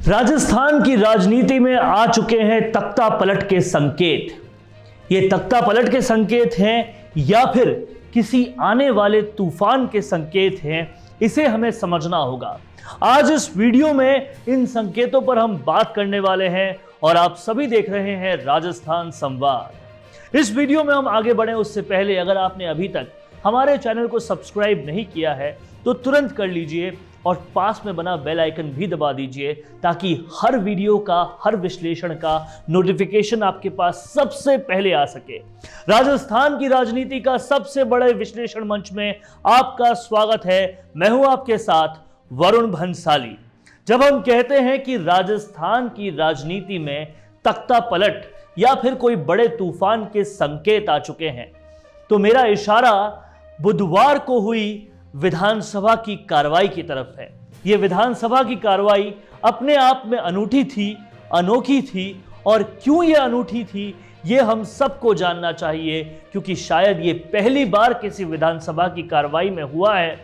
राजस्थान की राजनीति में आ चुके हैं तख्ता पलट के संकेत। ये तख्ता पलट के संकेत हैं या फिर किसी आने वाले तूफान के संकेत हैं, इसे हमें समझना होगा। आज इस वीडियो में इन संकेतों पर हम बात करने वाले हैं और आप सभी देख रहे हैं राजस्थान संवाद। इस वीडियो में हम आगे बढ़े उससे पहले अगर आपने अभी तक हमारे चैनल को सब्सक्राइब नहीं किया है तो तुरंत कर लीजिए और पास में बना बेल आइकन भी दबा दीजिए ताकि हर वीडियो का, हर विश्लेषण का नोटिफिकेशन आपके पास सबसे पहले आ सके। राजस्थान की राजनीति का सबसे बड़े विश्लेषण मंच में आपका स्वागत है। मैं हूं आपके साथ वरुण भंसाली। जब हम कहते हैं कि राजस्थान की राजनीति में तख्ता पलट या फिर कोई बड़े तूफान के संकेत आ चुके हैं, तो मेरा इशारा बुधवार को हुई विधानसभा की कार्रवाई की तरफ है। यह विधानसभा की कार्रवाई अपने आप में अनूठी थी, अनोखी थी, और क्यों यह अनूठी थी यह हम सबको जानना चाहिए, क्योंकि शायद ये पहली बार किसी विधानसभा की कार्रवाई में हुआ है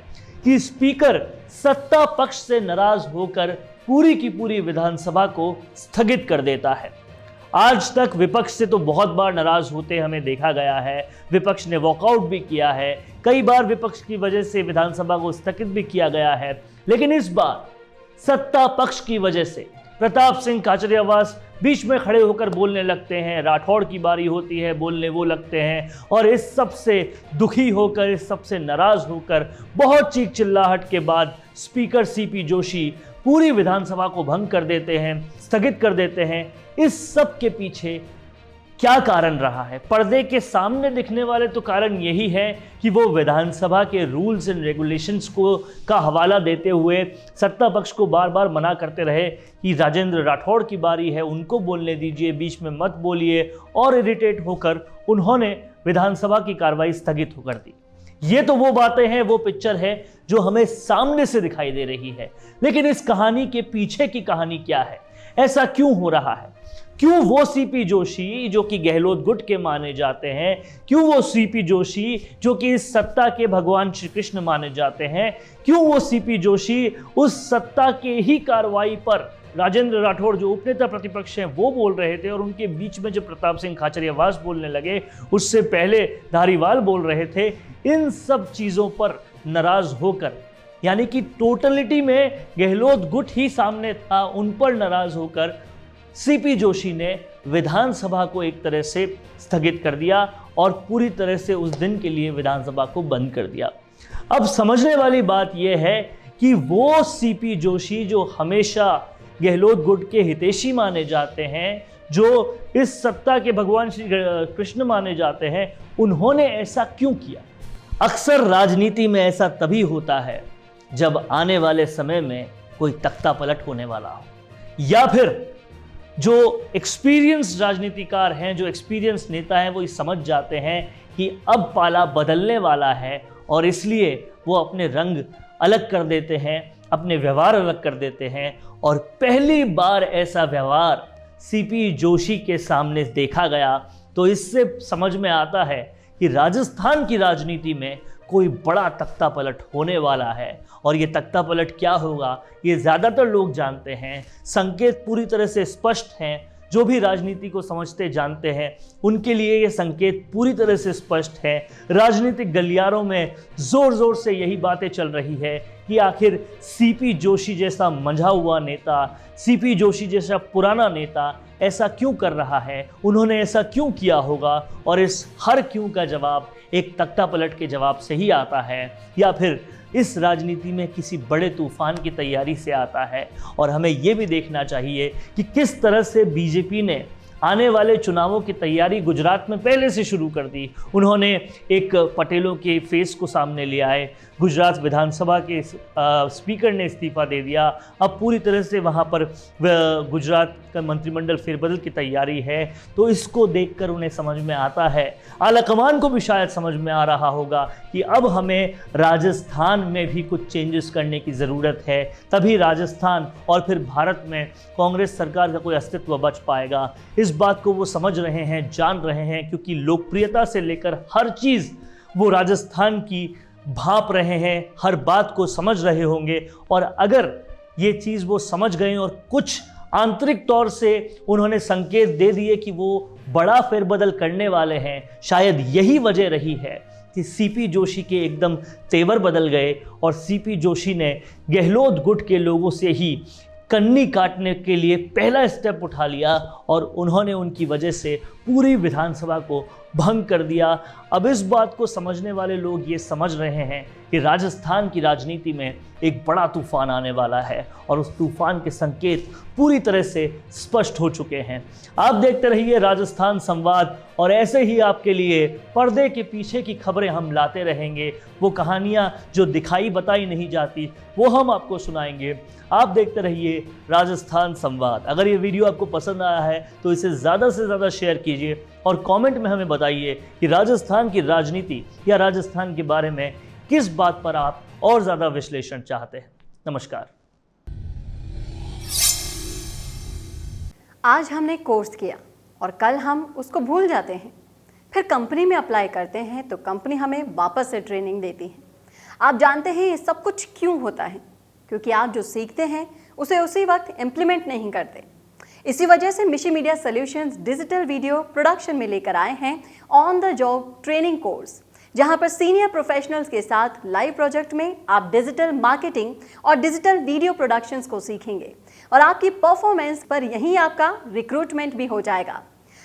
कि स्पीकर सत्ता पक्ष से नाराज होकर पूरी की पूरी विधानसभा को स्थगित कर देता है। आज तक विपक्ष से तो बहुत बार नाराज होते हमें देखा गया है, विपक्ष ने वॉकआउट भी किया है, कई बार विपक्ष की वजह से विधानसभा को स्थगित भी किया गया है, लेकिन इस बार सत्ता पक्ष की वजह से प्रताप सिंह खाचरियावास बीच में खड़े होकर बोलने लगते हैं, राठौड़ की बारी होती है बोलने वो लगते हैं, और इस सब से दुखी होकर, इस सब से नाराज होकर बहुत चीख चिल्लाहट के बाद स्पीकर सीपी जोशी पूरी विधानसभा को भंग कर देते हैं, स्थगित कर देते हैं। इस सब के पीछे क्या कारण रहा है? पर्दे के सामने दिखने वाले तो कारण यही है कि वो विधानसभा के रूल्स एंड रेगुलेशंस को का हवाला देते हुए सत्ता पक्ष को बार बार मना करते रहे कि राजेंद्र राठौड़ की बारी है, उनको बोलने दीजिए, बीच में मत बोलिए, और इरिटेट होकर उन्होंने विधानसभा की कार्रवाई स्थगित कर दी। ये तो वो बातें हैं, वो पिक्चर है जो हमें सामने से दिखाई दे रही है, लेकिन इस कहानी के पीछे की कहानी क्या है? ऐसा क्यों हो रहा है? क्यों वो सीपी जोशी जो कि गहलोत गुट के माने जाते हैं, क्यों वो सीपी जोशी जो कि इस सत्ता के भगवान श्री कृष्ण माने जाते हैं, क्यों वो सीपी जोशी उस सत्ता के ही कार्रवाई पर राजेंद्र राठौड़ जो उपनेता प्रतिपक्ष हैं वो बोल रहे थे, और उनके बीच में जो प्रताप सिंह खाचरियावास बोलने लगे, उससे पहले धारीवाल बोल रहे थे, इन सब चीज़ों पर नाराज होकर, यानी कि टोटलिटी में गहलोत गुट ही सामने था, उन पर नाराज होकर सीपी जोशी ने विधानसभा को एक तरह से स्थगित कर दिया और पूरी तरह से उस दिन के लिए विधानसभा को बंद कर दिया। अब समझने वाली बात यह है कि वो सीपी जोशी जो हमेशा गहलोत गुट के हितैषी माने जाते हैं, जो इस सत्ता के भगवान श्री कृष्ण माने जाते हैं, उन्होंने ऐसा क्यों किया? अक्सर राजनीति में ऐसा तभी होता है जब आने वाले समय में कोई तख्ता पलट होने वाला हो, या फिर जो एक्सपीरियंस राजनीतिकार हैं, जो एक्सपीरियंस नेता हैं, वो समझ जाते हैं कि अब पाला बदलने वाला है, और इसलिए वो अपने रंग अलग कर देते हैं, अपने व्यवहार अलग कर देते हैं। और पहली बार ऐसा व्यवहार सीपी जोशी के सामने देखा गया, तो इससे समझ में आता है कि राजस्थान की राजनीति में कोई बड़ा तख्ता पलट होने वाला है। और ये तख्ता पलट क्या होगा ये ज़्यादातर लोग जानते हैं, संकेत पूरी तरह से स्पष्ट हैं। जो भी राजनीति को समझते जानते हैं उनके लिए ये संकेत पूरी तरह से स्पष्ट है। राजनीतिक गलियारों में ज़ोर ज़ोर से यही बातें चल रही है कि आखिर सीपी जोशी जैसा मंझा हुआ नेता, सीपी जोशी जैसा पुराना नेता ऐसा क्यों कर रहा है, उन्होंने ऐसा क्यों किया होगा, और इस हर क्यों का जवाब एक तख्ता पलट के जवाब से ही आता है, या फिर इस राजनीति में किसी बड़े तूफान की तैयारी से आता है। और हमें ये भी देखना चाहिए कि किस तरह से बीजेपी ने आने वाले चुनावों की तैयारी गुजरात में पहले से शुरू कर दी। उन्होंने एक पटेलों के फेस को सामने ले आए, गुजरात विधानसभा के स्पीकर ने इस्तीफा दे दिया, अब पूरी तरह से वहाँ पर गुजरात का मंत्रिमंडल फेरबदल की तैयारी है। तो इसको देखकर उन्हें समझ में आता है, आलाकमान को भी शायद समझ में आ रहा होगा कि अब हमें राजस्थान में भी कुछ चेंजेस करने की ज़रूरत है, तभी राजस्थान और फिर भारत में कांग्रेस सरकार का कोई अस्तित्व बच पाएगा। इस बात को वो समझ रहे हैं, जान रहे हैं, क्योंकि लोकप्रियता से लेकर हर चीज़ वो राजस्थान की भांप रहे हैं, हर बात को समझ रहे होंगे। और अगर ये चीज़ वो समझ गए और कुछ आंतरिक तौर से उन्होंने संकेत दे दिए कि वो बड़ा फेरबदल करने वाले हैं। शायद यही वजह रही है कि सीपी जोशी के एकदम तेवर बदल गए और सीपी जोशी ने गहलोत गुट के लोगों से ही कन्नी काटने के लिए पहला स्टेप उठा लिया और उन्होंने उनकी वजह से पूरी विधानसभा को भंग कर दिया। अब इस बात को समझने वाले लोग ये समझ रहे हैं कि राजस्थान की राजनीति में एक बड़ा तूफान आने वाला है और उस तूफान के संकेत पूरी तरह से स्पष्ट हो चुके हैं। आप देखते रहिए राजस्थान संवाद और ऐसे ही आपके लिए पर्दे के पीछे की खबरें हम लाते रहेंगे। वो कहानियाँ जो दिखाई बताई नहीं जाती वो हम आपको सुनाएंगे। आप देखते रहिए राजस्थान संवाद। अगर ये वीडियो आपको पसंद आया है तो इसे ज़्यादा से ज़्यादा शेयर कीजिए और कमेंट में हमें बताइए कि राजस्थान की राजनीति या राजस्थान के बारे में किस बात पर आप और ज़्यादा विश्लेषण चाहते हैं। नमस्कार। आज हमने कोर्स किया और कल हम उसको भूल जाते हैं, फिर कंपनी में अप्लाई करते हैं तो कंपनी हमें वापस से ट्रेनिंग देती है। आप जानते हैं ये सब कुछ क्यों होता है? क्योंकि आप जो सीखते हैं उसे उसी वक्त इम्प्लीमेंट नहीं करते। इसी वजह से मिशी media solutions digital video production में लेकर आए हैं on the job training course, जहां पर सीनियर प्रोफेशनल्स के साथ लाइव प्रोजेक्ट में आप डिजिटल मार्केटिंग और डिजिटल वीडियो प्रोडक्शंस को सीखेंगे और आपकी परफॉर्मेंस पर यहीं आपका रिक्रूटमेंट भी हो जाएगा।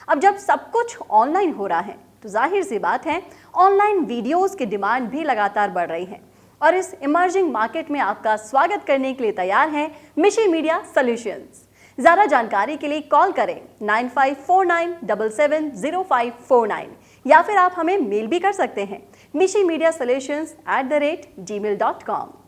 अब जब सब कुछ ऑनलाइन हो रहा है तो जाहिर सी बात है ऑनलाइन वीडियोस की डिमांड भी लगातार बढ़ रही है और इस इमर्जिंग मार्केट में आपका स्वागत करने के लिए तैयार है मिशी मीडिया सॉल्यूशंस। ज़्यादा जानकारी के लिए कॉल करें 9549770549 या फिर आप हमें मेल भी कर सकते हैं mishimedia solutions@gmail.com।